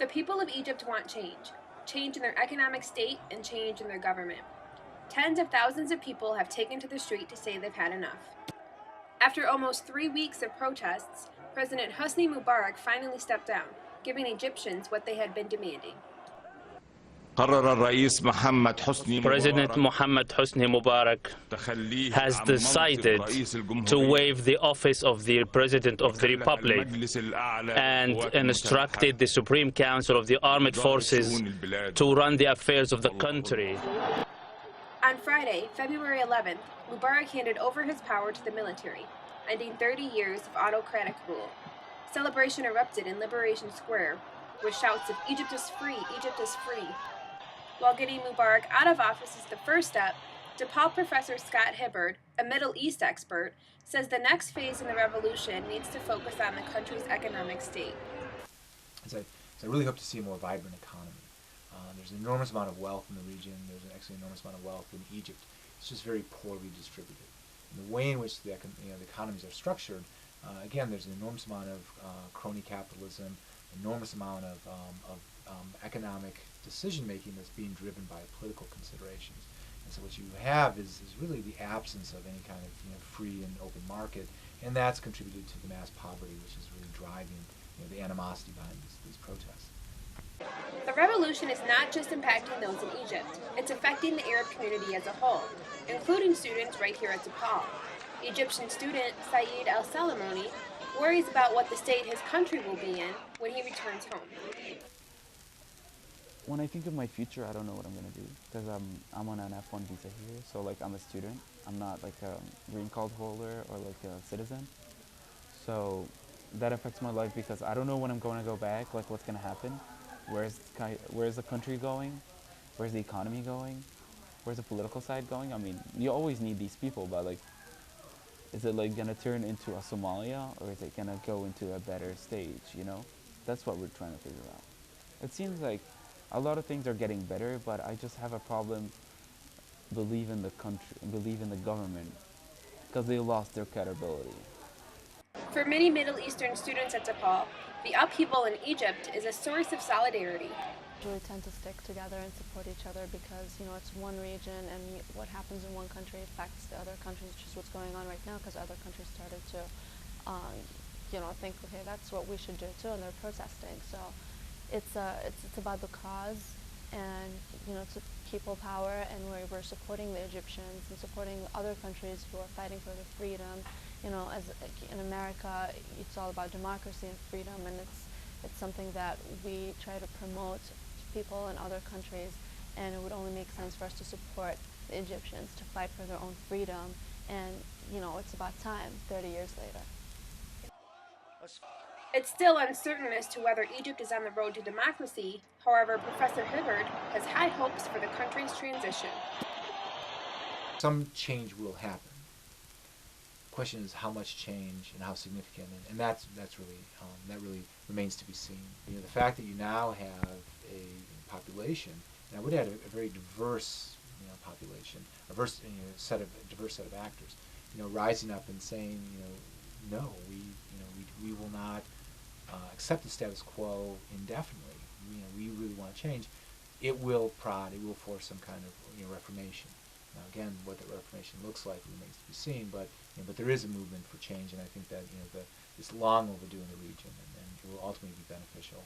The people of Egypt want change, change in their economic state and change in their government. Tens of thousands of people have taken to the street to say they've had enough. After almost 3 weeks of protests, President Hosni Mubarak finally stepped down, giving Egyptians what they had been demanding. President Mohammed Hosni Mubarak has decided to waive the office of the President of the Republic and instructed the Supreme Council of the Armed Forces to run the affairs of the country. On Friday, February 11th, Mubarak handed over his power to the military, ending 30 years of autocratic rule. Celebration erupted in Liberation Square with shouts of "Egypt is free, Egypt is free." While getting Mubarak out of office is the first step, DePaul professor Scott Hibbard, a Middle East expert, says the next phase in the revolution needs to focus on the country's economic state. So I really hope to see a more vibrant economy. There's an enormous amount of wealth in the region. There's actually an enormous amount of wealth in Egypt. It's just very poorly distributed. And the way in which the economies are structured, again, there's an enormous amount of crony capitalism, enormous amount of economic decision-making that's being driven by political considerations. And so what you have is really the absence of any kind of free and open market, and that's contributed to the mass poverty, which is really driving the animosity behind these protests. The revolution is not just impacting those in Egypt, it's affecting the Arab community as a whole, including students right here at DePaul. Egyptian student Saeed El-Salamoni worries about what the state his country will be in when he returns home. When I think of my future, I don't know what I'm going to do because I'm on an F1 visa here, so like I'm a student. I'm not like a green card holder or like a citizen. So that affects my life because I don't know when I'm going to go back, like what's going to happen. Where's the country going? Where's the economy going? Where's the political side going? I mean, you always need these people, but like, is it like gonna turn into a Somalia or is it gonna go into a better stage, That's what we're trying to figure out. It seems like a lot of things are getting better, but I just have a problem believing the country, believing the government, because they lost their credibility. For many Middle Eastern students at DePaul, the upheaval in Egypt is a source of solidarity. We tend to stick together and support each other because, it's one region and what happens in one country affects the other countries, which is what's going on right now because other countries started to, think, okay, that's what we should do too, and they're protesting. So it's about the cause and, it's people power, and we're supporting the Egyptians and supporting other countries who are fighting for their freedom. As in America, it's all about democracy and freedom, and it's something that we try to promote to people in other countries, and it would only make sense for us to support the Egyptians to fight for their own freedom, and it's about time 30 years later. It's still uncertain as to whether Egypt is on the road to democracy. However, Professor Hibbard has high hopes for the country's transition. Some change will happen. The question is how much change and how significant, and that really remains to be seen. The fact that you now have a population, and I would add a very diverse population, a diverse set of actors, rising up and saying, no, we will not accept the status quo indefinitely. We really want to change. It will force some kind of reformation. Now again, what the reformation looks like remains to be seen, but there is a movement for change, and I think that this long overdue in the region, and it will ultimately be beneficial.